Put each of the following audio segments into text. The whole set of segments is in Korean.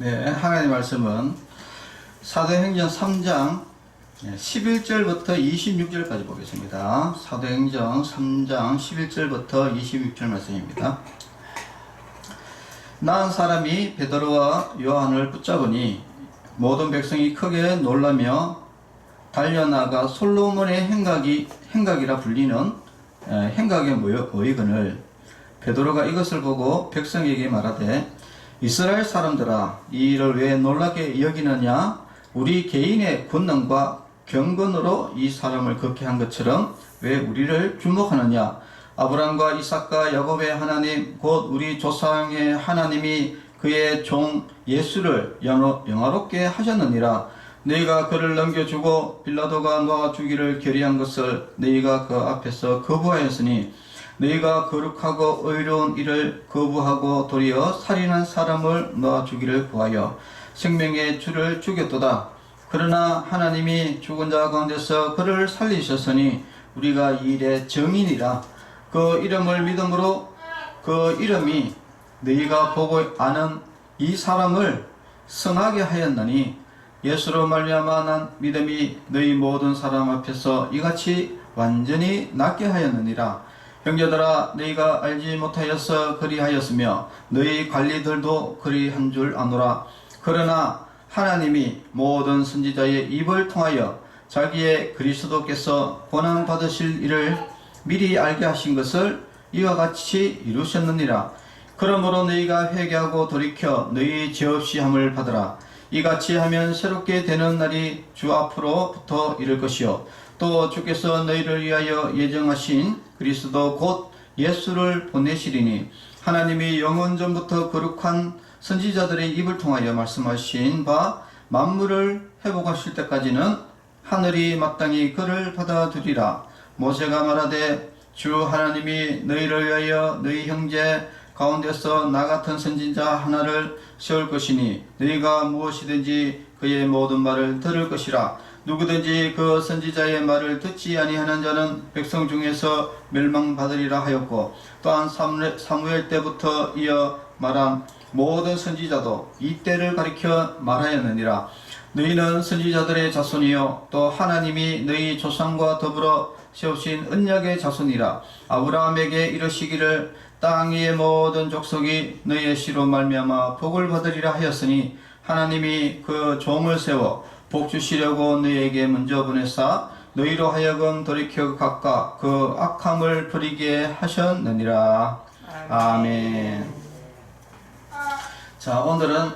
네, 하나님 말씀은 사도행전 3장 11절부터 26절까지 보겠습니다. 사도행전 3장 11절부터 26절 말씀입니다. 나은 사람이 베드로와 요한을 붙잡으니 모든 백성이 크게 놀라며 달려나가 솔로몬의 행각이라 불리는 행각에 모이거늘 베드로가 이것을 보고 백성에게 말하되 이스라엘 사람들아, 이 일을 왜 놀라게 여기느냐? 우리 개인의 권능과 경건으로 이 사람을 걷게 한 것처럼 왜 우리를 주목하느냐? 아브라함과 이삭과 야곱의 하나님 곧 우리 조상의 하나님이 그의 종 예수를 영화롭게 하셨느니라. 너희가 그를 넘겨주고 빌라도가 놓아 주기를 결의한 것을 너희가 그 앞에서 거부하였으니 너희가 거룩하고 의로운 일을 거부하고 도리어 살인한 사람을 놓아 주기를 구하여 생명의 주를 죽였도다. 그러나 하나님이 죽은 자 가운데서 그를 살리셨으니 우리가 이 일의 증인이라. 그 이름을 믿음으로 그 이름이 너희가 보고 아는 이 사람을 성하게 하였나니 예수로 말미암아 난 믿음이 너희 모든 사람 앞에서 이같이 완전히 낫게 하였느니라. 형제들아, 너희가 알지 못하여서 그리하였으며 너희 관리들도 그리한 줄 아노라. 그러나 하나님이 모든 선지자의 입을 통하여 자기의 그리스도께서 고난 받으실 일을 미리 알게 하신 것을 이와 같이 이루셨느니라. 그러므로 너희가 회개하고 돌이켜 너희 죄 없이 함을 받으라. 이같이 하면 새롭게 되는 날이 주 앞으로부터 이를 것이요 또 주께서 너희를 위하여 예정하신 그리스도 곧 예수를 보내시리니 하나님이 영원 전부터 거룩한 선지자들의 입을 통하여 말씀하신 바 만물을 회복하실 때까지는 하늘이 마땅히 그를 받아들이라. 모세가 말하되 주 하나님이 너희를 위하여 너희 형제 가운데서 나 같은 선지자 하나를 세울 것이니 너희가 무엇이든지 그의 모든 말을 들을 것이라. 누구든지 그 선지자의 말을 듣지 아니하는 자는 백성 중에서 멸망받으리라 하였고 또한 사무엘 때부터 이어 말한 모든 선지자도 이 때를 가리켜 말하였느니라. 너희는 선지자들의 자손이요 또 하나님이 너희 조상과 더불어 세우신 언약의 자손이라. 아브라함에게 이르시기를 땅 위의 모든 족속이 너희의 씨로 말미암아 복을 받으리라 하였으니 하나님이 그 종을 세워 복 주시려고 너희에게 먼저 보내사 너희로 하여금 돌이켜 각각 그 악함을 버리게 하셨느니라. 아멘. 자, 오늘은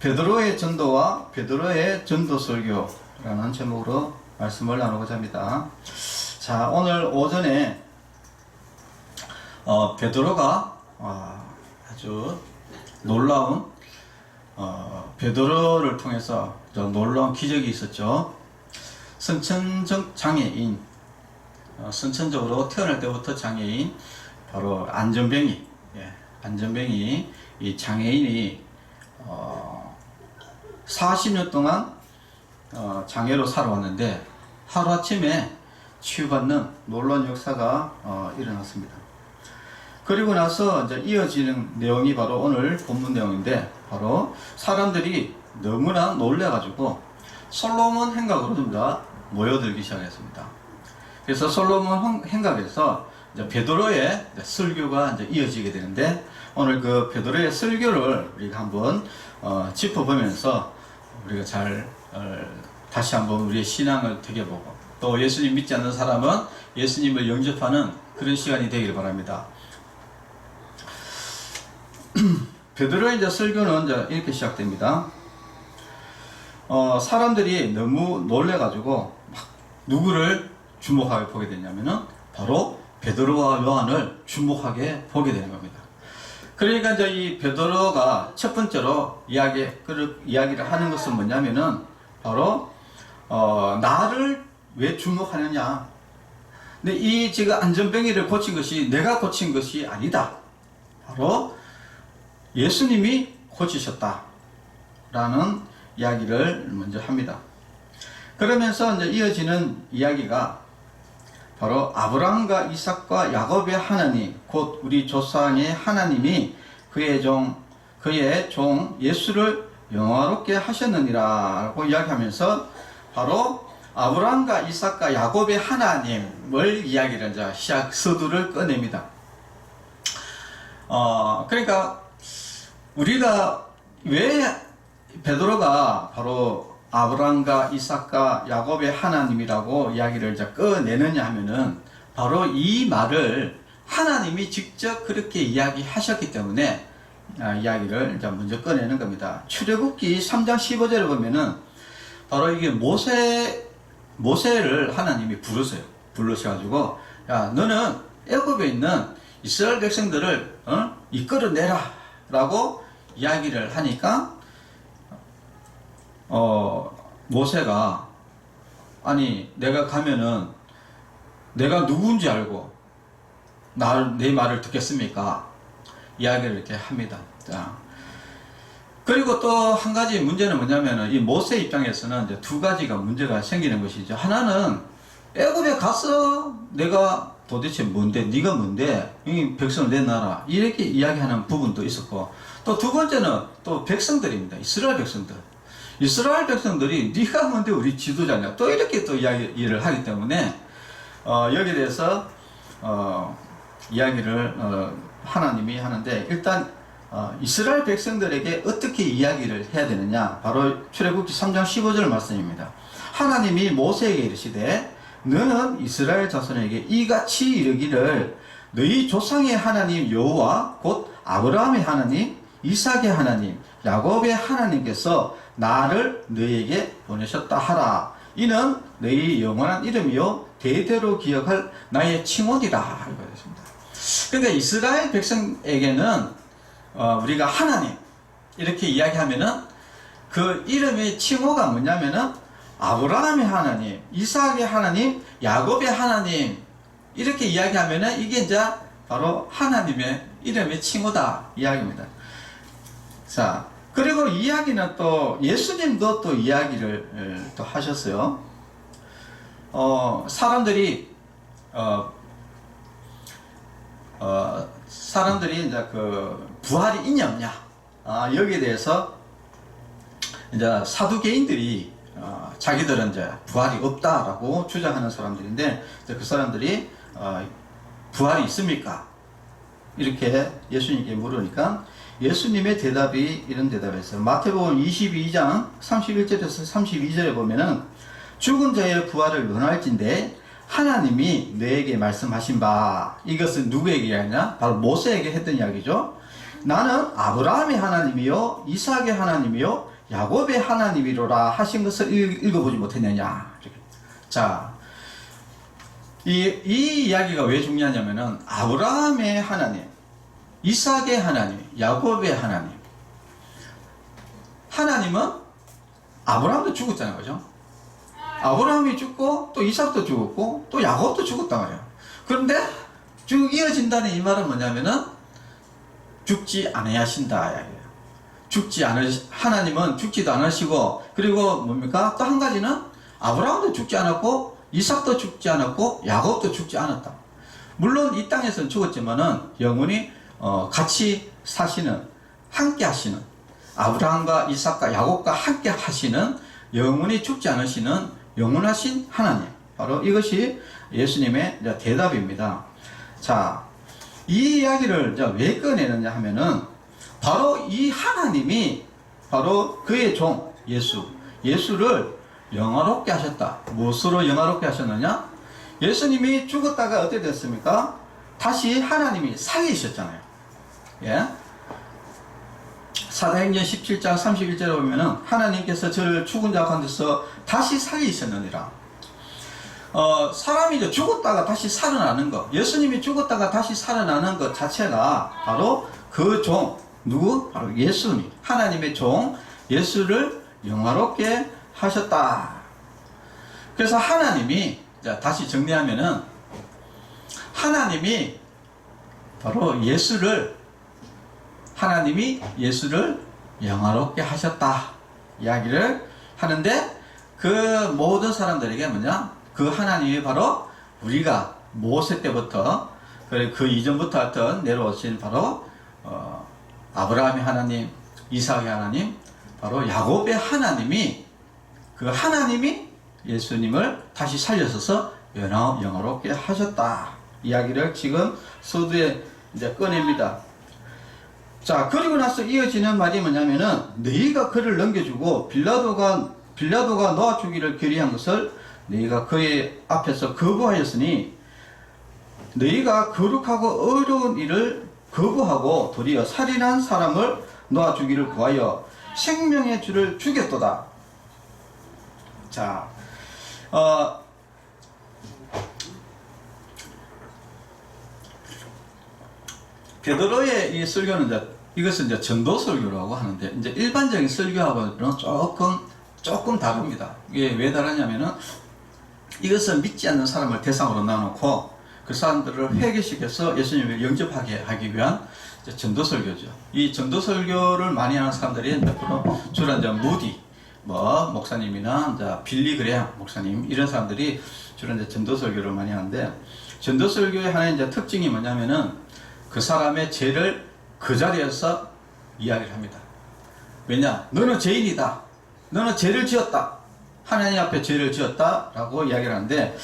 베드로의 전도와 베드로의 전도설교라는 제목으로 말씀을 나누고자 합니다. 자, 오늘 오전에 베드로가 아주 놀라운 베드로를 통해서 놀라운 기적이 있었죠. 선천적 장애인, 선천적으로 태어날 때부터 장애인, 바로 안전뱅이, 안전뱅이, 이 장애인이 40년 동안 장애로 살아왔는데 하루아침에 치유받는 놀라운 역사가 일어났습니다. 그리고 나서 이제 이어지는 내용이 바로 오늘 본문 내용인데, 바로 사람들이 너무나 놀래가지고 솔로몬 행각으로 좀 다 모여들기 시작했습니다. 그래서 솔로몬 행각에서 이제 베드로의 설교가 이제 이어지게 되는데, 오늘 그 베드로의 설교를 우리가 한번 짚어보면서 우리가 잘 다시 한번 우리의 신앙을 되새겨보고 또 예수님 믿지 않는 사람은 예수님을 영접하는 그런 시간이 되기를 바랍니다. 베드로의 이제 설교는 이제 이렇게 시작됩니다. 사람들이 너무 놀래가지고 막 누구를 주목하게 보게 되냐면은 바로 베드로와 요한을 주목하게 보게 되는 겁니다. 그러니까 이제 이 베드로가 첫 번째로 이야기를 하는 것은 뭐냐면은 바로 나를 왜 주목하느냐. 근데 이 지금 안전뱅이를 고친 것이 내가 고친 것이 아니다. 바로 예수님이 고치셨다 라는 이야기를 먼저 합니다. 그러면서 이제 이어지는 이야기가 바로 아브라함과 이삭과 야곱의 하나님, 곧 우리 조상의 하나님이 그의 종 그의 종 예수를 영화롭게 하셨느니라고 이야기하면서 바로 아브라함과 이삭과 야곱의 하나님을 이야기를 이제 서두를 꺼냅니다. 그러니까 우리가 왜 베드로가 바로 아브라함과 이삭과 야곱의 하나님이라고 이야기를 이제 꺼내느냐 하면은 바로 이 말을 하나님이 직접 그렇게 이야기하셨기 때문에 이야기를 이제 먼저 꺼내는 겁니다. 출애굽기 3장 15절을 보면은 바로 이게 모세를 하나님이 부르셔가지고 야 너는 애굽에 있는 이스라엘 백성들을 이끌어내라 라고 이야기를 하니까 모세가 아니 내가 가면은 내가 누군지 알고 내 말을 듣겠습니까? 이야기를 이렇게 합니다. 자, 그리고 또 한 가지 문제는 뭐냐면은 이 모세 입장에서는 이제 두 가지가 문제가 생기는 것이죠. 하나는 애굽에 가서 내가 도대체 뭔데, 네가 뭔데, 이 백성을 내놔라 이렇게 이야기하는 부분도 있었고, 또 두 번째는 또 백성들입니다. 이스라엘 백성들. 이스라엘 백성들이 네가 뭔데 우리 지도자냐 또 이렇게 또 이야기를 하기 때문에 여기에 대해서 이야기를 하나님이 하는데, 일단 이스라엘 백성들에게 어떻게 이야기를 해야 되느냐, 바로 출애굽기 3장 15절 말씀입니다. 하나님이 모세에게 이르시되 너는 이스라엘 자손에게 이같이 이르기를 너희 조상의 하나님 여호와 곧 아브라함의 하나님, 이삭의 하나님, 야곱의 하나님께서 나를 너희에게 보내셨다 하라. 이는 너희 영원한 이름이요 대대로 기억할 나의 칭호니라. 이렇게 되었습니다. 그러니까 이스라엘 백성에게는 우리가 하나님 이렇게 이야기하면은 그 이름의 칭호가 뭐냐면은 아브라함의 하나님, 이삭의 하나님, 야곱의 하나님 이렇게 이야기하면은 이게 이제 바로 하나님의 이름의 칭호다 이야기입니다. 자, 그리고 이야기는 또 예수님도 또 이야기를 또 하셨어요. 사람들이 이제 그 부활이 있냐 없냐 여기에 대해서 이제 사두개인들이 자기들은 이제 부활이 없다라고 주장하는 사람들인데, 그 사람들이 부활이 있습니까? 이렇게 예수님께 물으니까 예수님의 대답이 이런 대답이었어요. 마태복음 22장 31절에서 32절에 보면은 죽은 자의 부활을 논할진대 하나님이 너에게 말씀하신 바, 이것은 누구에게 이야기하냐? 바로 모세에게 했던 이야기죠. 나는 아브라함의 하나님이요 이삭의 하나님이요 야곱의 하나님이로라 하신 것을 읽어보지 못했느냐. 자, 이 이야기가 왜 중요하냐면은 아브라함의 하나님, 이삭의 하나님, 야곱의 하나님. 하나님은 아브라함도 죽었잖아요, 그죠? 아브라함이 죽고 또 이삭도 죽었고 또 야곱도 죽었단 말이에요. 그런데 쭉 이어진다는 이 말은 뭐냐면은 죽지 않으신다 이야기예요. 하나님은 죽지도 않으시고, 그리고 뭡니까? 또 한 가지는 아브라함도 죽지 않았고 이삭도 죽지 않았고 야곱도 죽지 않았다. 물론 이 땅에서는 죽었지만은 영원히 같이 사시는, 함께 하시는, 아브라함과 이삭과 야곱과 함께 하시는, 영원히 죽지 않으시는 영원하신 하나님, 바로 이것이 예수님의 대답입니다. 자, 이 이야기를 왜 꺼내느냐 하면은 바로 이 하나님이 바로 그의 종 예수를 영화롭게 하셨다. 무엇으로 영화롭게 하셨느냐? 예수님이 죽었다가 어떻게 됐습니까? 다시 하나님이 살리셨잖아요. 예? 사도행전 17장 31절에 보면은 하나님께서 저를 죽은 자 가운데서 다시 살리셨느니라. 사람이 죽었다가 다시 살아나는 것, 예수님이 죽었다가 다시 살아나는 것 자체가 바로 그 종, 누구? 바로 예수님, 하나님의 종 예수를 영화롭게 하셨다. 그래서 하나님이, 다시 정리하면은 하나님이 바로 하나님이 예수를 영화롭게 하셨다 이야기를 하는데, 그 모든 사람들에게 뭐냐? 그 하나님이 바로 우리가 모세 때부터 그 이전부터 하여튼 내려오신 바로 아브라함의 하나님, 이삭의 하나님, 바로 야곱의 하나님이, 그 하나님이 예수님을 다시 살려서서 영화롭게 하셨다 이야기를 지금 서두에 이제 꺼냅니다. 자, 그리고 나서 이어지는 말이 뭐냐면은, 너희가 그를 넘겨주고 빌라도가 놓아 주기를 결의한 것을 너희가 그의 앞에서 거부하였으니, 너희가 거룩하고 어려운 일을 거부하고 도리어 살인한 사람을 놓아 주기를 구하여 생명의 주를 죽였도다. 자, 베드로의 이 설교는 이것은 이제 전도 설교라고 하는데, 이제 일반적인 설교하고는 조금 다릅니다. 이게 왜 다르냐면은, 이것은 믿지 않는 사람을 대상으로 나놓고 그 사람들을 회개시켜서 예수님을 영접하게 하기 위한 전도 설교죠. 이 전도 설교를 많이 하는 사람들이 주로 이제 무디 목사님이나 이제 빌리 그레함 목사님, 이런 사람들이 주로 이제 전도 설교를 많이 하는데, 전도 설교의 하나의 이제 특징이 뭐냐면은, 그 사람의 죄를 그 자리에서 이야기를 합니다. 왜냐? 너는 죄인이다. 너는 죄를 지었다. 하나님 앞에 죄를 지었다. 라고 이야기를 하는데,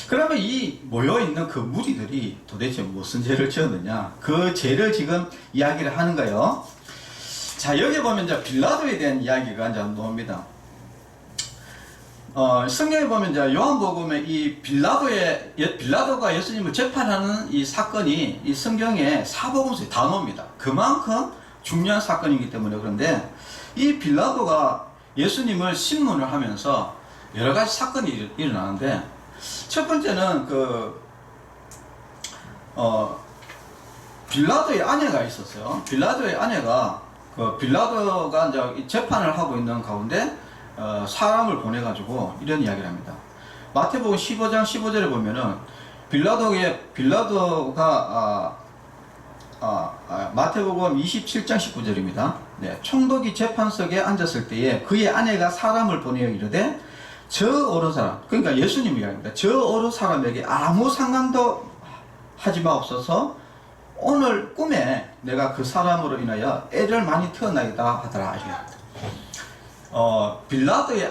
그러면 이 모여있는 그 무리들이 도대체 무슨 죄를 지었느냐? 그 죄를 지금 이야기를 하는 거예요. 자, 여기 보면 이제 빌라도에 대한 이야기가 이제 나옵니다. 성경에 보면 이제 요한복음에 이 빌라도가 예수님을 재판하는 이 사건이 이 성경에 사복음서에 다 나옵니다. 그만큼 중요한 사건이기 때문에. 그런데 이 빌라도가 예수님을 신문을 하면서 여러 가지 사건이 일어나는데, 첫 번째는 빌라도의 아내가 있었어요. 빌라도의 아내가 빌라도가 이제 재판을 하고 있는 가운데 사람을 보내가지고 이런 이야기를 합니다. 마태복음 15장 15절에 보면은 빌라도가 마태복음 27장 19절입니다. 네, 총독이 재판석에 앉았을 때에 그의 아내가 사람을 보내어 이르되, 저 어느 사람, 그러니까 예수님이 이야기합니다. 저 어느 사람에게 아무 상관도 하지 마옵소서. 오늘 꿈에 내가 그 사람으로 인하여 애를 많이 태어나이다 하더라. 빌라도의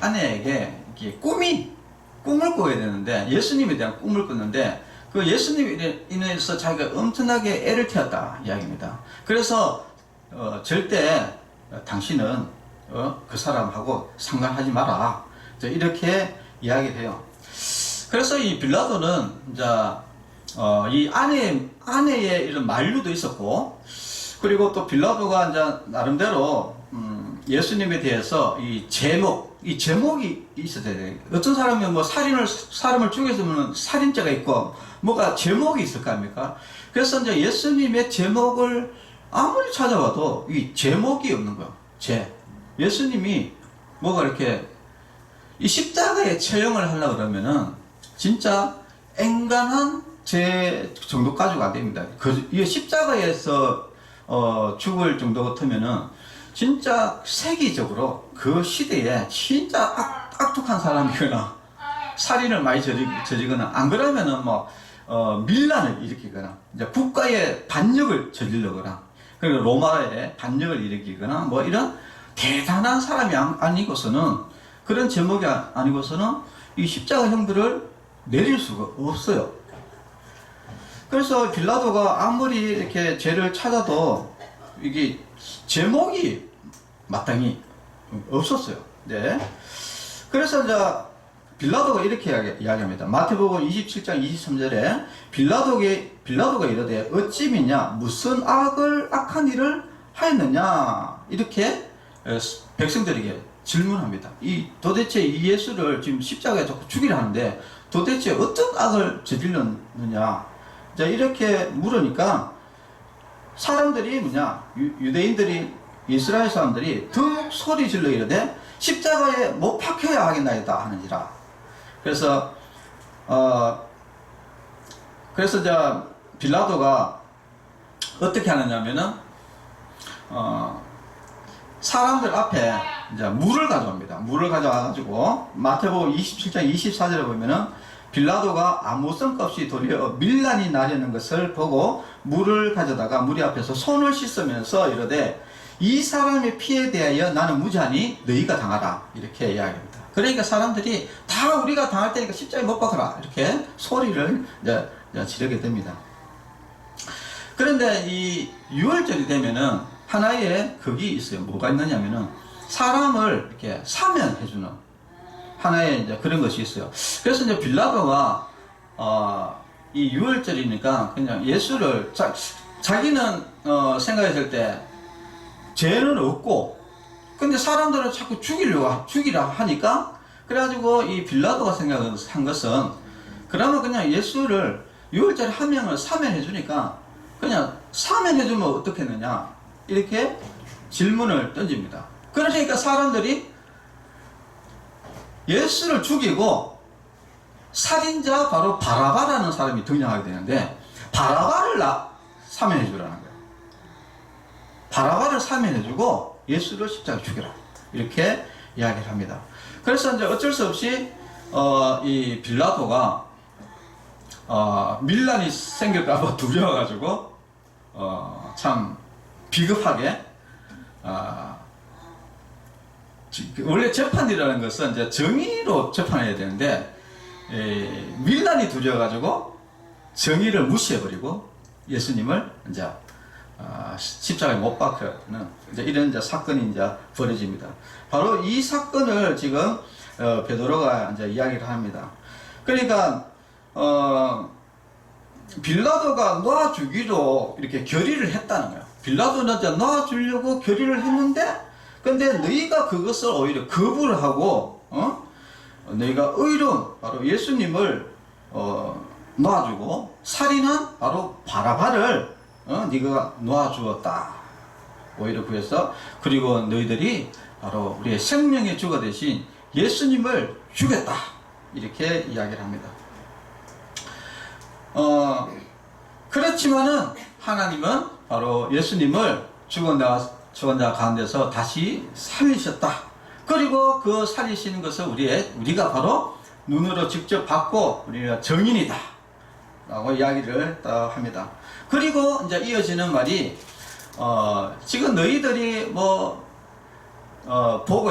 아내에게 꿈을 꿔야 되는데, 예수님에 대한 꿈을 꿨는데, 그 예수님에 인해서 자기가 엄청나게 애를 태웠다 이야기입니다. 그래서 절대 당신은 그 사람하고 상관하지 마라, 이렇게 이야기를 해요. 그래서 이 빌라도는 이제 이 아내의 이런 만류도 있었고, 그리고 또 빌라도가 이제 나름대로 예수님에 대해서 이 제목이 있어야 돼요. 어떤 사람이 사람을 죽였으면 살인죄가 있고, 뭐가 제목이 있을 거 아닙니까? 그래서 이제 예수님의 제목을 아무리 찾아봐도 이 제목이 없는 거예요. 예수님이 뭐가 이렇게 이 십자가에 처형을 하려고 그러면은 진짜 앵간한 죄 정도까지가 안 됩니다. 이 십자가에서 죽을 정도 같으면은 진짜 세계적으로 그 시대에 진짜 악독한 사람이거나 살인을 많이 저지거나, 안 그러면은 밀란을 일으키거나, 이제 국가의 반역을 저지르거나, 그리고 로마의 반역을 일으키거나, 이런 대단한 사람이 아니고서는, 그런 제목이 아니고서는 이 십자가 형들을 내릴 수가 없어요. 그래서 빌라도가 아무리 이렇게 죄를 찾아도 이게 제목이 마땅히 없었어요. 네. 그래서 이제 빌라도가 이렇게 이야기합니다. 마태복음 27장 23절에 빌라도가 이르되 어찌 믿냐, 무슨 악한 일을 하였느냐, 이렇게 백성들에게 질문합니다. 도대체 이 예수를 지금 십자가에 자꾸 죽이려 하는데 도대체 어떤 악을 저질렀느냐, 이렇게 물으니까 사람들이 유대인들이, 이스라엘 사람들이 더욱 소리 질러 이르되 십자가에 못 박혀야 하겠나이다 하는지라. 그래서 빌라도가 어떻게 하느냐면은 사람들 앞에 이제 물을 가져옵니다. 물을 가져와가지고 마태복음 27장 24절에 보면은 빌라도가 아무 성과 없이 도리어 밀란이 나려는 것을 보고 물을 가져다가 무리 앞에서 손을 씻으면서 이르되 이 사람의 피에 대하여 나는 무죄하니 너희가 당하라. 이렇게 이야기합니다. 그러니까 사람들이 다 우리가 당할 테니까 십자가에 못 박아라. 이렇게 소리를 이제 지르게 됩니다. 그런데 이 6월절이 되면은 하나의 그게 있어요. 뭐가 있느냐면은 사람을 이렇게 사면해주는 하나의 이제 그런 것이 있어요. 그래서 이제 빌라도가 이 6월절이니까 그냥 예수를 자기는 생각했을 때 죄는 없고, 근데 사람들은 자꾸 죽이라 하니까, 그래가지고 이 빌라도가 생각한 것은, 그러면 그냥 예수를 6월절에 한 명을 사면해 주니까 그냥 사면해 주면 어떻겠느냐, 이렇게 질문을 던집니다. 그러니까 사람들이 예수를 죽이고 살인자 바로 바라바라는 사람이 등장하게 되는데, 바라바를 사면해 주라는 거예요. 바라바를 사면해 주고 예수를 십자가에 죽여라. 이렇게 이야기를 합니다. 그래서 이제 어쩔 수 없이 이 빌라도가 밀란이 생길까봐 두려워가지고 참 비겁하게 원래 재판이라는 것은 이제 정의로 재판해야 되는데 밀란이 두려워가지고 정의를 무시해버리고 예수님을 이제 십자가에 못 박는 이런 이제 사건이 이제 벌어집니다. 바로 이 사건을 지금 베드로가 이제 이야기를 합니다. 그러니까 빌라도가 놔주기로 이렇게 결의를 했다는 거예요. 빌라도는 이제 놔주려고 결의를 했는데, 근데 너희가 그것을 오히려 거부를 하고 너희가 의로운 바로 예수님을 놔주고 살인한 바로 바라바를 네가 놓아주었다. 오히려 그래서, 그리고 너희들이 바로 우리의 생명의 주가 되신 예수님을 죽였다. 이렇게 이야기를 합니다. 그렇지만은 하나님은 바로 예수님을 죽은 자 가운데서 다시 살리셨다. 그리고 그 살리시는 것을 우리가 바로 눈으로 직접 봤고 우리가 증인이다. 라고 이야기를 합니다. 그리고 이제 이어지는 말이 지금 너희들이 보고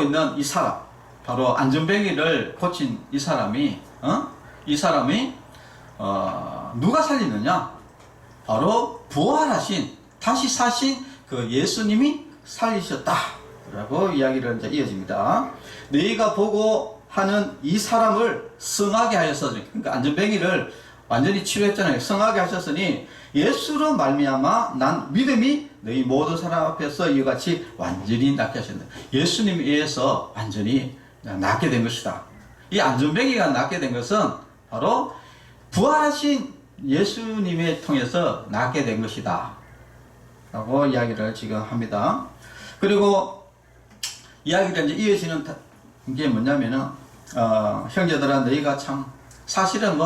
있는 이 사람, 바로 안전뱅이를 고친 이 사람이 누가 살리느냐? 바로 부활하신, 다시 사신 그 예수님이 살리셨다. 라고 이야기를 이제 이어집니다. 너희가 보고 하는 이 사람을 성하게 하셨으니, 그러니까 안전뱅이를 완전히 치료했잖아요. 성하게 하셨으니 예수로 말미암아 난 믿음이 너희 모든 사람 앞에서 이와 같이 완전히 낫게 하셨다. 예수님에 의해서 완전히 낫게 된 것이다. 이 안전뱅이가 낫게 된 것은 바로 부활하신 예수님을 통해서 낫게 된 것이다. 라고 이야기를 지금 합니다. 그리고 이야기가 이제 이어지는 게 뭐냐면은, 형제들아, 너희가 참, 사실은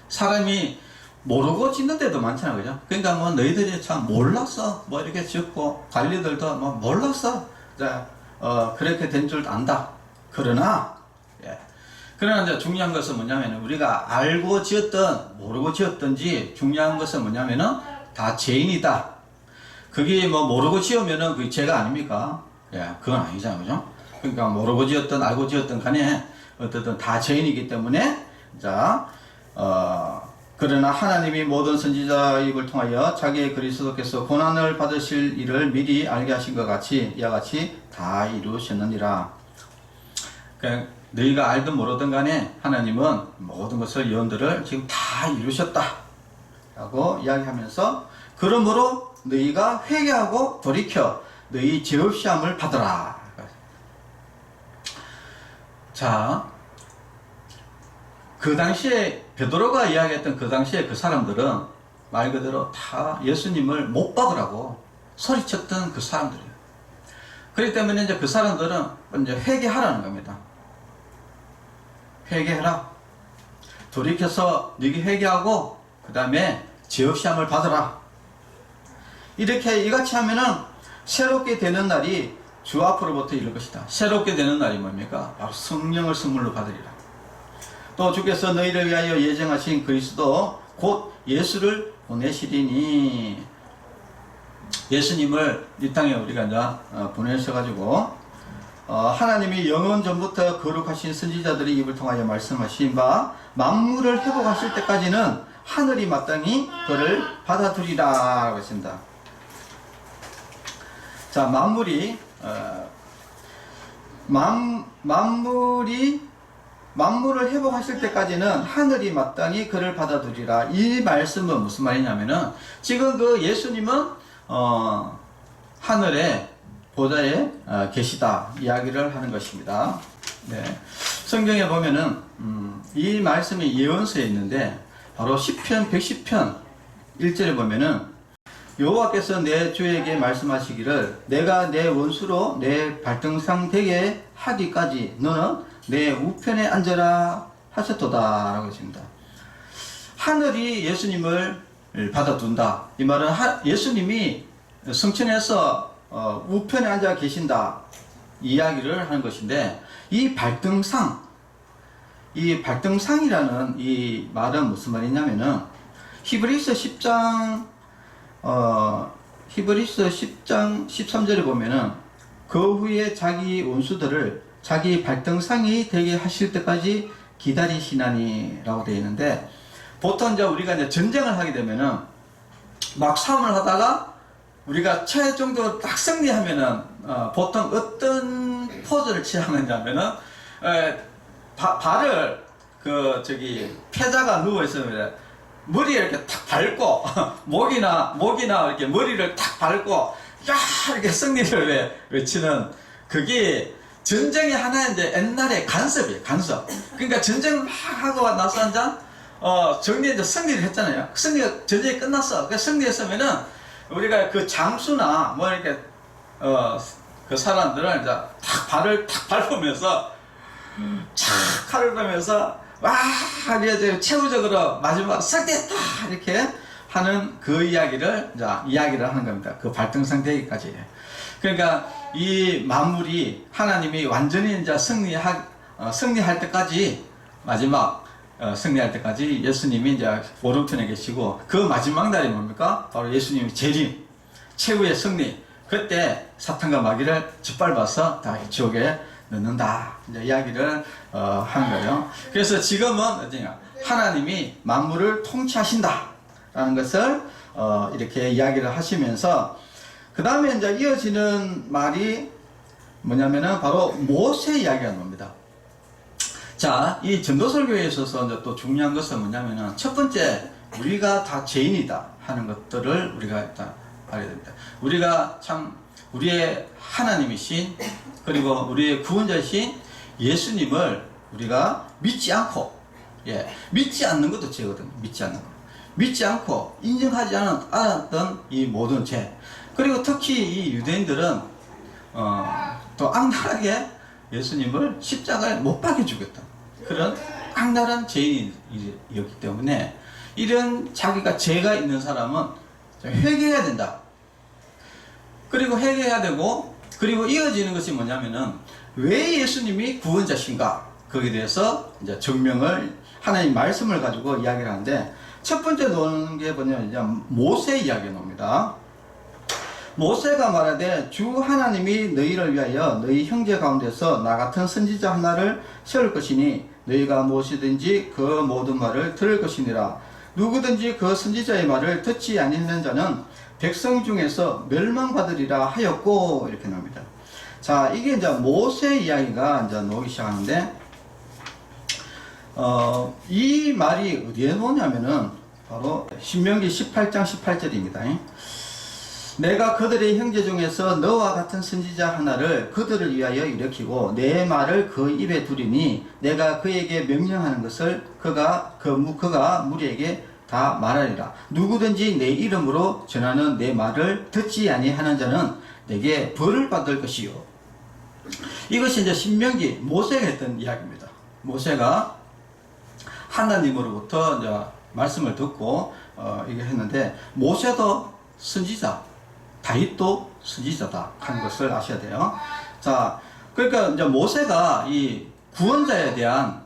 사람이 모르고 짓는 데도 많잖아, 그죠? 그러니까 너희들이 참 몰랐어. 이렇게 짓고, 관리들도 몰랐어. 그렇게 된 줄 안다. 그러나 이제 중요한 것은 뭐냐면은, 우리가 알고 지었든, 모르고 지었든지, 중요한 것은 뭐냐면은, 다 죄인이다. 그게 모르고 지으면은 그게 죄가 아닙니까? 그건 아니잖아요, 그죠? 그러니까 모르고 지었든, 알고 지었든 간에, 어쨌든 다 죄인이기 때문에, 그러나 하나님이 모든 선지자 입을 통하여 자기의 그리스도께서 고난을 받으실 일을 미리 알게 하신 것 같이 이와 같이 다 이루셨느니라. 그러니까 너희가 알든 모르든 간에 하나님은 모든 것을 예언들을 지금 다 이루셨다 라고 이야기하면서, 그러므로 너희가 회개하고 돌이켜 너희 죄 없이 함을 받으라. 자, 그 당시에 베드로가 이야기했던 그 당시에 그 사람들은 말 그대로 다 예수님을 못 박으라고 소리쳤던 그 사람들이에요. 그렇기 때문에 이제 그 사람들은 이제 회개하라는 겁니다. 회개해라. 돌이켜서 네게 회개하고 그 다음에 죄 없이 함을 받으라. 이렇게 이같이 하면은 새롭게 되는 날이 주 앞으로부터 이를 것이다. 새롭게 되는 날이 뭡니까? 바로 성령을 선물로 받으리라. 또 주께서 너희를 위하여 예정하신 그리스도 곧 예수를 보내시리니, 예수님을 이 땅에 우리가 이제 보내셔가지고 하나님이 영원 전부터 거룩하신 선지자들의 입을 통하여 말씀하신 바 만물을 회복하실 때까지는 하늘이 마땅히 그를 받아들이라 라고 했습니다. 자, 만물을 회복하실 때까지는 하늘이 마땅히 그를 받아들이라. 이 말씀은 무슨 말이냐면은 지금 그 예수님은 하늘에 보좌에 계시다 이야기를 하는 것입니다. 네. 성경에 보면은 이 말씀이 예언서에 있는데 바로 시편 110편 1절에 보면은 여호와께서 내 주에게 말씀하시기를 내가 내 원수로 내 발등상 되게 하기까지 너는 내 우편에 앉아라 하셨도다 라고 했습니다. 하늘이 예수님을 받아둔다. 이 말은 예수님이 성천에서 우편에 앉아 계신다 이야기를 하는 것인데, 이 발등상이라는 이 말은 무슨 말이냐면은 히브리서 10장 13절에 보면은 그 후에 자기 원수들을 자기 발등상이 되게 하실 때까지 기다리시나니 라고 되어 있는데, 보통 이제 우리가 이제 전쟁을 하게 되면은 막 싸움을 하다가 우리가 최종적으로 딱 승리하면은 보통 어떤 포즈를 취하느냐면은 발을 패자가 누워 있으면 머리에 이렇게 탁 밟고 목이나 이렇게 머리를 탁 밟고 야 이렇게 승리를 외치는, 그게 전쟁이 하나의 이제 옛날에 간섭이에요. 간섭. 그러니까 전쟁을 막 하고 나서 정리에 이제 승리를 했잖아요. 전쟁이 끝났어. 그 승리했으면은 우리가 그 장수나 뭐 이렇게 그 사람들은 이제 발을 탁 밟으면서 착 칼을 들면서 와 이제 최후적으로 마지막 싹됐다 이렇게 하는 그 이야기를 하는 겁니다. 그 발등상 되기까지. 그러니까 이 만물이 하나님이 완전히 이제 승리할 때까지, 마지막 승리할 때까지 예수님이 이제 오른편에 계시고, 그 마지막 날이 뭡니까? 바로 예수님의 재림, 최후의 승리. 그때 사탄과 마귀를 짓밟아서 다 지옥에 넣는다. 이제 이야기를 하는 거예요. 그래서 지금은 하나님이 만물을 통치하신다라는 것을 이렇게 이야기를 하시면서, 그 다음에 이제 이어지는 말이 뭐냐면은 바로 모세 이야기가 나옵니다. 자, 이 전도설교에 있어서 이제 또 중요한 것은 뭐냐면은, 첫 번째, 우리가 다 죄인이다 하는 것들을 우리가 일단 알아야 됩니다. 우리가 참 우리의 하나님이신, 그리고 우리의 구원자이신 예수님을 우리가 믿지 않고, 믿지 않는 것도 죄거든요. 믿지 않고 인정하지 않았던 이 모든 죄. 그리고 특히 이 유대인들은 또 악랄하게 예수님을 십자가에 못 박혀 죽였다. 그런 악랄한 죄인이었기 때문에, 이런 자기가 죄가 있는 사람은 회개해야 된다. 그리고 회개해야 되고, 그리고 이어지는 것이 뭐냐면은 왜 예수님이 구원자신가, 거기에 대해서 이제 증명을 하나님 말씀을 가지고 이야기를 하는데, 첫 번째 나오는 게 뭐냐면 모세 이야기가 나옵니다. 모세가 말하되 주 하나님이 너희를 위하여 너희 형제 가운데서 나 같은 선지자 하나를 세울 것이니 너희가 무엇이든지 그 모든 말을 들을 것이니라. 누구든지 그 선지자의 말을 듣지 아니하는 자는 백성 중에서 멸망받으리라 하였고, 이렇게 나옵니다. 자, 이게 이제 모세 이야기가 이제 나오기 시작하는데, 이 말이 어디에 나오냐면은 바로 신명기 18장 18절입니다. 내가 그들의 형제 중에서 너와 같은 선지자 하나를 그들을 위하여 일으키고 내 말을 그 입에 두리니 내가 그에게 명령하는 것을 그가 무리에게 다 말하리라. 누구든지 내 이름으로 전하는 내 말을 듣지 아니하는 자는 내게 벌을 받을 것이요. 이것이 이제 신명기 모세가 했던 이야기입니다. 모세가 하나님으로부터 이제 말씀을 듣고 이게 했는데, 모세도 선지자, 다윗도 선지자다 하는 것을 아셔야 돼요. 자, 그러니까 이제 모세가 이 구원자에 대한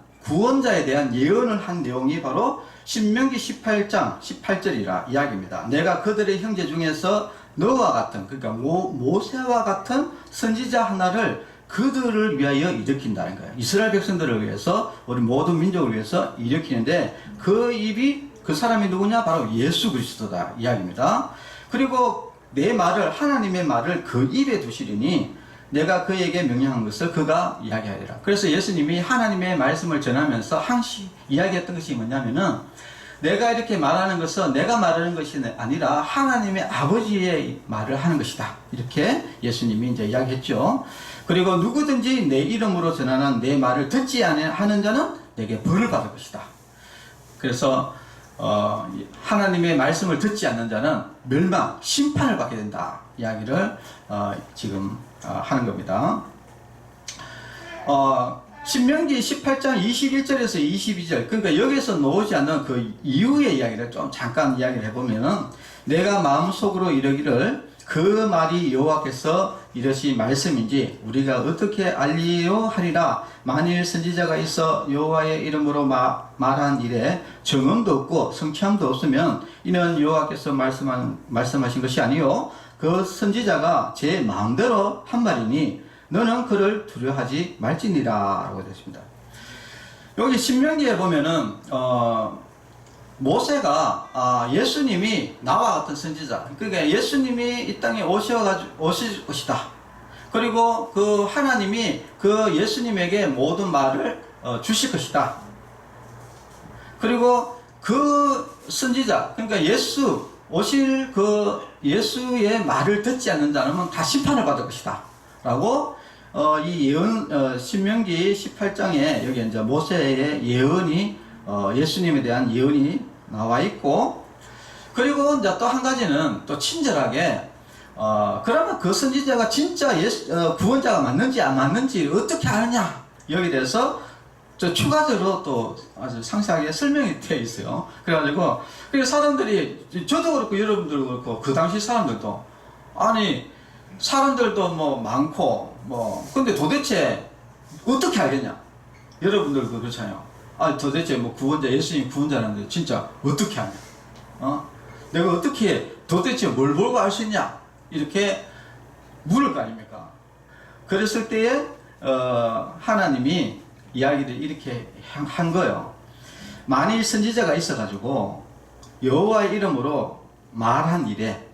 예언을 한 내용이 바로 신명기 18장 18절이라 이야기입니다. 내가 그들의 형제 중에서 너와 같은, 그러니까 모세와 같은 선지자 하나를 그들을 위하여 일으킨다는 거예요. 이스라엘 백성들을 위해서, 우리 모든 민족을 위해서 일으키는데, 그 입이, 그 사람이 누구냐? 바로 예수 그리스도다 이야기입니다. 그리고 내 말을, 하나님의 말을 그 입에 두시리니 내가 그에게 명령한 것을 그가 이야기하리라. 그래서 예수님이 하나님의 말씀을 전하면서 항시 이야기했던 것이 뭐냐면은, 내가 이렇게 말하는 것은 내가 말하는 것이 아니라 하나님의 아버지의 말을 하는 것이다. 이렇게 예수님이 이제 이야기했죠. 그리고 누구든지 내 이름으로 전하는 내 말을 듣지 않는 자는 내게 벌을 받을 것이다. 그래서 하나님의 말씀을 듣지 않는 자는 멸망, 심판을 받게 된다. 이야기를 지금 하는 겁니다. 신명기 18장 21절에서 22절, 그러니까 여기서 나오지 않는 그 이후의 이야기를 좀 잠깐 이야기를 해보면은, 내가 마음속으로 이르기를 그 말이 여호와께서 이러시 말씀인지 우리가 어떻게 알리요 하리라. 만일 선지자가 있어 여호와의 이름으로 말한 일에 정음도 없고 성취함도 없으면 이는 여호와께서 말씀하신 것이 아니요 그 선지자가 제 마음대로 한 말이니 너는 그를 두려워하지 말지니라 라고 되어 있습니다. 여기 신명기에 보면은 모세가 예수님이 나와 같은 선지자, 그러니까 예수님이 이 땅에 오실 것이다. 그리고 그 하나님이 그 예수님에게 모든 말을 주실 것이다. 그리고 그 선지자, 그러니까 예수 오실 그 예수의 말을 듣지 않는 자는 다 심판을 받을 것이다 라고 이 예언, 신명기 18장에 여기 이제 모세의 예언이, 예수님에 대한 예언이 나와 있고, 그리고 이제 또 한 가지는 또 친절하게, 그러면 그 선지자가 진짜 구원자가 맞는지 안 맞는지 어떻게 아느냐? 여기에 대해서 저 추가적으로 또 아주 상세하게 설명이 되어 있어요. 그래가지고, 사람들이, 저도 그렇고 여러분들도 그렇고, 그 당시 사람들도, 아니, 사람들도 뭐 많고, 근데 도대체 어떻게 알겠냐? 여러분들도 그렇잖아요. 도대체 뭐 구원자, 예수님 구원자라는데 진짜 어떻게 하냐? 내가 어떻게 도대체 뭘 보고 알 수 있냐? 이렇게 물을 거 아닙니까? 그랬을 때에, 하나님이 이야기를 이렇게 한 거예요. 만일 선지자가 있어가지고 여호와의 이름으로 말한 일에,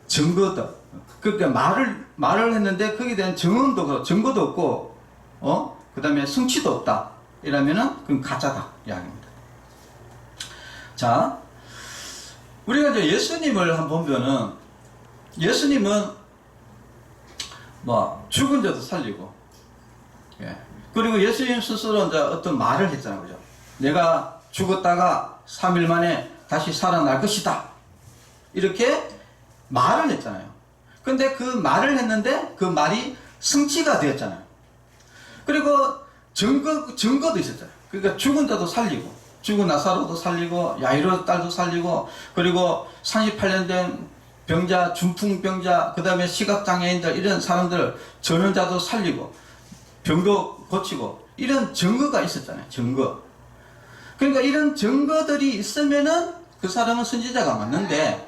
증거도, 그러니까 말을 했는데 거기에 대한 증거도 없고, 그 다음에 성취도 없다. 이러면은 그건 가짜다. 이야기입니다. 자, 우리가 이제 예수님을 한번 보면은, 예수님은 죽은 자도 살리고, 그리고 예수님 스스로 이제 어떤 말을 했잖아요. 그죠? 내가 죽었다가 3일 만에 다시 살아날 것이다. 이렇게 말을 했잖아요. 근데 그 말을 했는데 그 말이 성취가 되었잖아요. 그리고 증거도 있었잖아요. 그러니까 죽은 자도 살리고, 죽은 나사로도 살리고, 야이로 딸도 살리고, 그리고 38년 된 병자, 중풍병자, 그 다음에 시각장애인들, 이런 사람들, 전원자도 살리고, 병도 고치고, 이런 증거가 있었잖아요. 증거. 그러니까 이런 증거들이 있으면은 그 사람은 선지자가 맞는데,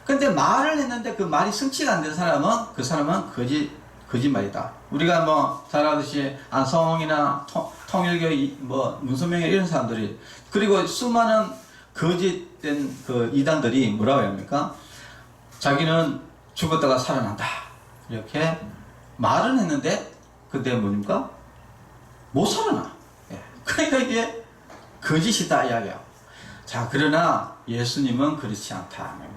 근데 말을 했는데 그 말이 성취가 안 된 사람은, 그 사람은 거짓말이다. 우리가 잘 아듯이 안성홍이나 통일교, 문선명이 이런 사람들이, 그리고 수많은 거짓된 그 이단들이 뭐라고 해야 합니까? 자기는 죽었다가 살아난다. 이렇게 말은 했는데, 근데 뭡니까? 못 살아나. 그러니까 이게 거짓이다 이야기야. 자, 그러나 예수님은 그렇지 않다.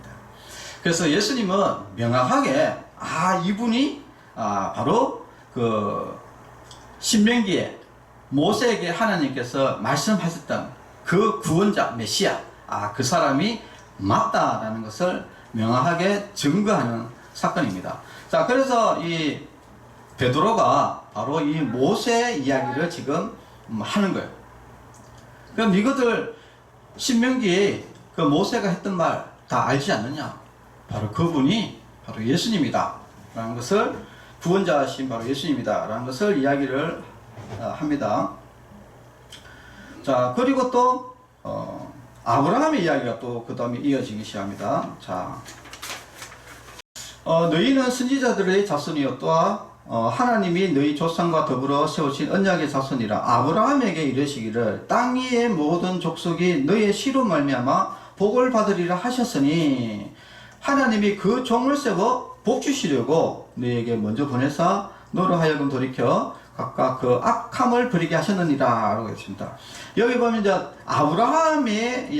그래서 예수님은 명확하게, 이분이, 바로 그 신명기에 모세에게 하나님께서 말씀하셨던 그 구원자, 메시아, 그 사람이 맞다라는 것을 명확하게 증거하는 사건입니다. 자, 그래서 이 베드로가 바로 이 모세 이야기를 지금 하는 거예요. 그럼 이것들 신명기에 그 모세가 했던 말 다 알지 않느냐? 바로 그분이 바로 예수님이다 라는 것을, 구원자이신 바로 예수님이다 라는 것을 이야기를 합니다. 자, 그리고 또 아브라함의 이야기가 또 그 다음에 이어지기 시작합니다. 자, 너희는 선지자들의 자손이었도다. 하나님이 너희 조상과 더불어 세우신 언약의 자손이라. 아브라함에게 이르시기를 땅 위의 모든 족속이 너희의 씨로 말미암아 복을 받으리라 하셨으니 하나님이 그 종을 세워 복 주시려고 너희에게 먼저 보내사 너로 하여금 돌이켜 각각 그 악함을 버리게 하셨느니라 라고 했습니다. 여기 보면 이제 아브라함이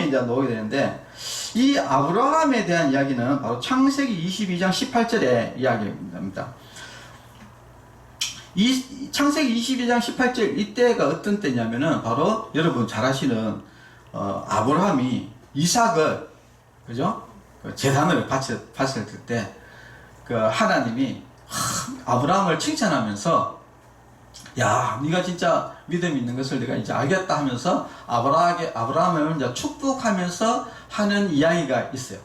이제 나오게 되는데, 이 아브라함에 대한 이야기는 바로 창세기 22장 18절의 이야기입니다. 이 창세기 22장 18절 이때가 어떤 때냐면은 바로 여러분 잘 아시는 아브라함이 이삭을, 그죠? 그 제단을 바쳤을 때 그 하나님이 아브라함을 칭찬하면서, 야, 네가 진짜 믿음 있는 것을 내가 이제 알겠다 하면서 아브라함을 이제 축복하면서 하는 이야기가 있어요.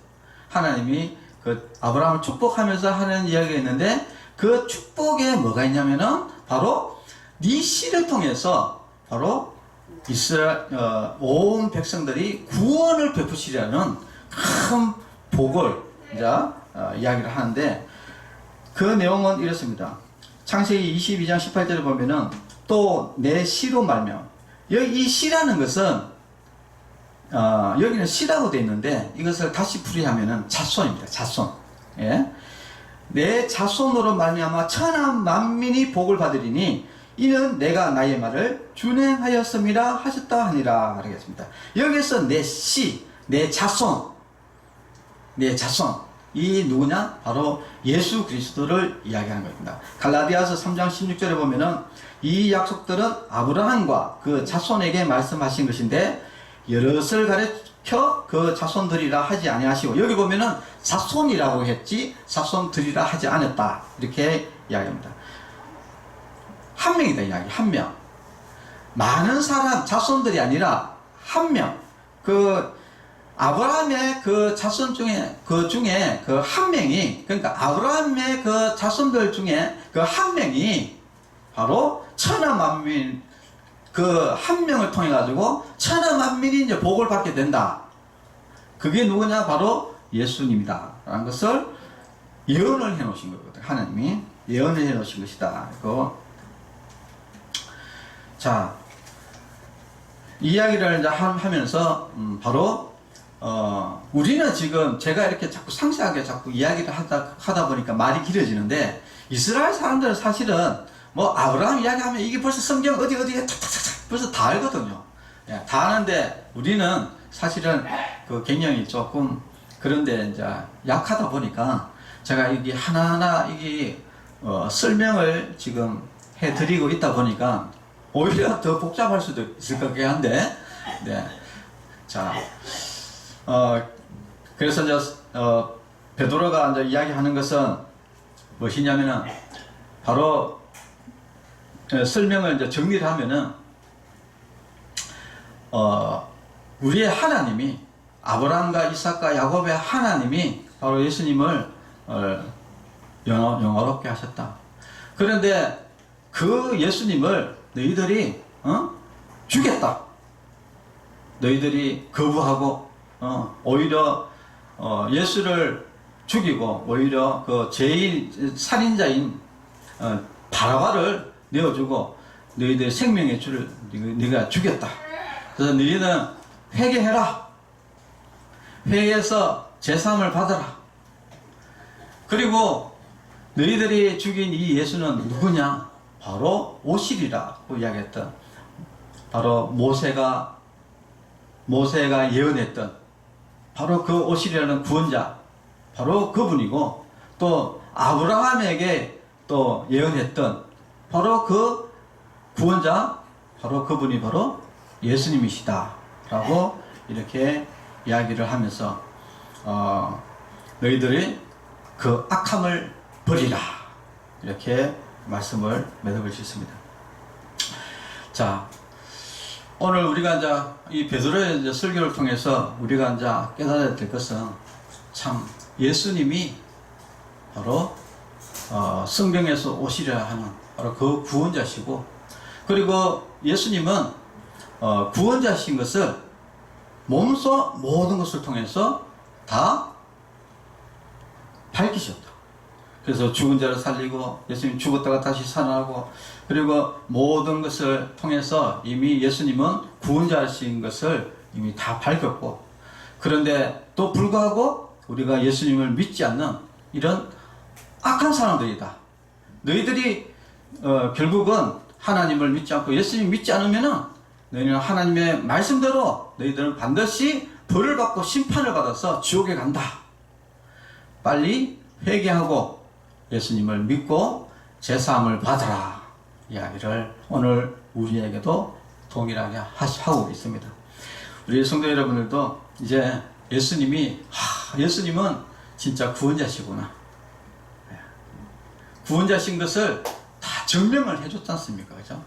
하나님이 그 아브라함을 축복하면서 하는 이야기가 있는데, 그 축복에 뭐가 있냐면은 바로 네 씨를 통해서 바로 이스라엘 온 백성들이 구원을 베푸시려는 큰 복을 이제 이야기를 하는데, 그 내용은 이렇습니다. 창세기 22장 18절에 보면은 또 내 씨로 말며, 여기 이 씨라는 것은 여기는 씨라고 되어 있는데 이것을 다시 풀이하면은 자손입니다. 자손. 예? 내 자손으로 말미암아 천한 만민이 복을 받으리니 이는 내가 나의 말을 준행하였음이라 하셨다 하니라 하겠습니다. 여기서 내 씨, 내 자손, 이 누구냐? 바로 예수 그리스도를 이야기하는 겁니다. 갈라디아서 3장 16절에 보면은 이 약속들은 아브라함과 그 자손에게 말씀하신 것인데 여럿을 가르쳐 그 자손들이라 하지 아니하시고, 여기 보면은 자손이라고 했지 자손들이라 하지 않았다, 이렇게 이야기합니다. 한 명이다 이야기. 한 명. 많은 사람 자손들이 아니라 한 명. 그 아브라함의 그 자손 중에 그 한 명이, 그러니까 아브라함의 그 자손들 중에 그 한 명이 바로 천하 만민, 그 한 명을 통해 가지고 천하 만민이 이제 복을 받게 된다. 그게 누구냐? 바로 예수님이다 라는 것을 예언을 해 놓으신 거거든요. 하나님이 예언을 해 놓으신 것이다. 자, 이야기를 이제 하면서 바로 우리는 지금 제가 이렇게 자꾸 상세하게 자꾸 이야기를 하다 보니까 말이 길어지는데, 이스라엘 사람들은 사실은 뭐 아브라함 이야기하면 이게 벌써 성경 어디에 탁탁탁 벌써 다 알거든요. 예, 다 아는데 우리는 사실은 그 굉장히 조금 그런데 이제 약하다 보니까 제가 이게 하나하나 이게 설명을 지금 해드리고 있다 보니까 오히려 더 복잡할 수도 있을 것 같긴 한데, 네. 자, 그래서 이제 베드로가 이제 이야기하는 것은 무엇이냐면은 바로 설명을 이제 정리를 하면은 우리의 하나님이, 아브라함과 이삭과 야곱의 하나님이 바로 예수님을 영화롭게 하셨다. 그런데 그 예수님을 너희들이 죽였다. 너희들이 거부하고 오히려 예수를 죽이고 오히려 그 살인자인 바라바를 내어주고 너희들의 생명의 주를 네가 죽였다. 그래서 너희는 회개해라. 회개해서 제사함을 받아라. 그리고 너희들이 죽인 이 예수는 누구냐? 바로 오실이라고 이야기했던, 바로 모세가 예언했던 바로 그 오실이라는 구원자, 바로 그분이고, 또 아브라함에게 또 예언했던 바로 그 구원자, 바로 그분이 바로 예수님이시다 라고 이렇게 이야기를 하면서 너희들이 그 악함을 버리라, 이렇게 말씀을 맺어볼 수 있습니다. 자, 오늘 우리가 이제 이 베드로의 이제 설교를 통해서 우리가 이제 깨달아야 될 것은, 참 예수님이 바로 성경에서 오시려 하는 바로 그 구원자시고, 그리고 예수님은 구원자신 것을 몸소 모든 것을 통해서 다 밝히셨다. 그래서 죽은 자를 살리고 예수님 죽었다가 다시 살아나고 그리고 모든 것을 통해서 이미 예수님은 구원자신 것을 이미 다 밝혔고 그런데 또 불구하고 우리가 예수님을 믿지 않는 이런 악한 사람들이다. 너희들이 결국은 하나님을 믿지 않고 예수님 믿지 않으면은 너희는 하나님의 말씀대로 너희들은 반드시 벌을 받고 심판을 받아서 지옥에 간다. 빨리 회개하고 예수님을 믿고 제사함을 받아라. 이야기를 오늘 우리에게도 동일하게 하고 있습니다. 우리 성도 여러분들도 이제 예수님은 진짜 구원자시구나. 구원자신 것을 다 증명을 해줬지 않습니까? 그죠?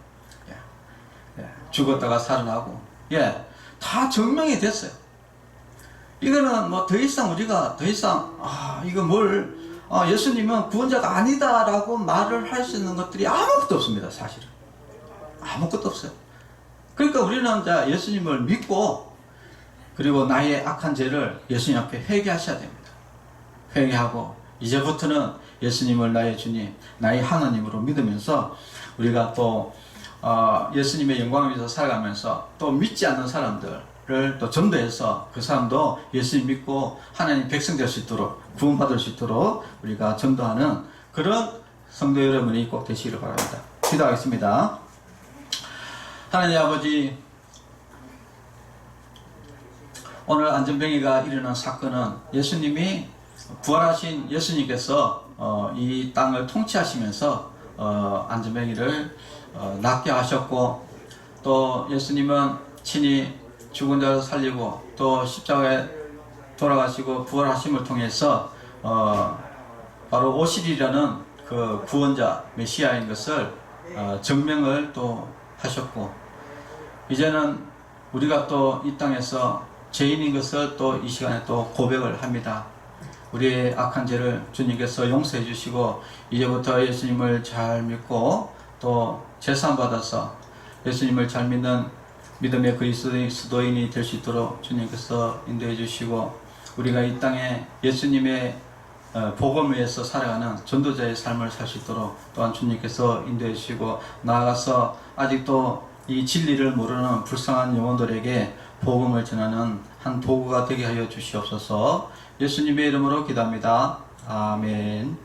죽었다가 살아나고, 다 증명이 됐어요. 이거는 뭐 더 이상 우리가 예수님은 구원자가 아니다라고 말을 할 수 있는 것들이 아무것도 없습니다, 사실은. 아무것도 없어요. 그러니까 우리는 이제 예수님을 믿고, 그리고 나의 악한 죄를 예수님 앞에 회개하셔야 됩니다. 회개하고, 이제부터는 예수님을 나의 주님, 나의 하나님으로 믿으면서, 우리가 또, 예수님의 영광을 위해서 살아가면서, 또 믿지 않는 사람들을 또 전도해서 그 사람도 예수님 믿고 하나님 백성 될 수 있도록, 구원받을 수 있도록 우리가 전도하는 그런 성도 여러분이 꼭 되시기를 바랍니다. 기도하겠습니다. 하나님 아버지, 오늘 안전병이가 일어난 사건은 예수님이 부활하신 예수님께서 이 땅을 통치하시면서 안전병이를 낫게 하셨고, 또 예수님은 친히 죽은 자를 살리고 또 십자가에 돌아가시고 부활하심을 통해서 바로 오실이라는 그 구원자 메시아인 것을 증명을 또 하셨고, 이제는 우리가 또 이 땅에서 죄인인 것을 또 이 시간에 또 고백을 합니다. 우리의 악한 죄를 주님께서 용서해 주시고 이제부터 예수님을 잘 믿고 또 제사함 받아서 예수님을 잘 믿는 믿음의 그리스도인이 될 수 있도록 주님께서 인도해 주시고, 우리가 이 땅에 예수님의 복음을 위해서 살아가는 전도자의 삶을 살 수 있도록 또한 주님께서 인도해 주시고, 나아가서 아직도 이 진리를 모르는 불쌍한 영혼들에게 복음을 전하는 한 도구가 되게 하여 주시옵소서. 예수님의 이름으로 기도합니다. 아멘.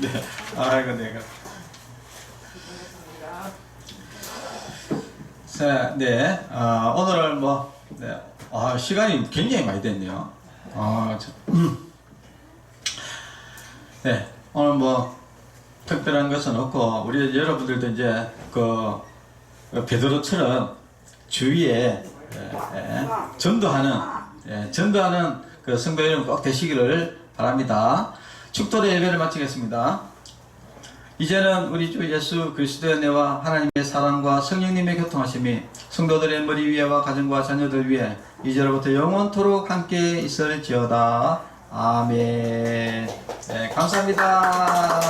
네, 아이고 내가. 네, 오늘 시간이 굉장히 많이 됐네요. 네, 오늘 특별한 것은 없고, 우리 여러분들도 이제 베드로처럼 주위에 전도하는 그 성도 여러분 꼭 되시기를 바랍니다. 축도로 예배를 마치겠습니다. 이제는 우리 주 예수 그리스도의 은혜와 하나님의 사랑과 성령님의 교통하심이 성도들의 머리 위에와 가정과 자녀들 위에 이제로부터 영원토록 함께 있을지어다. 아멘. 네, 감사합니다.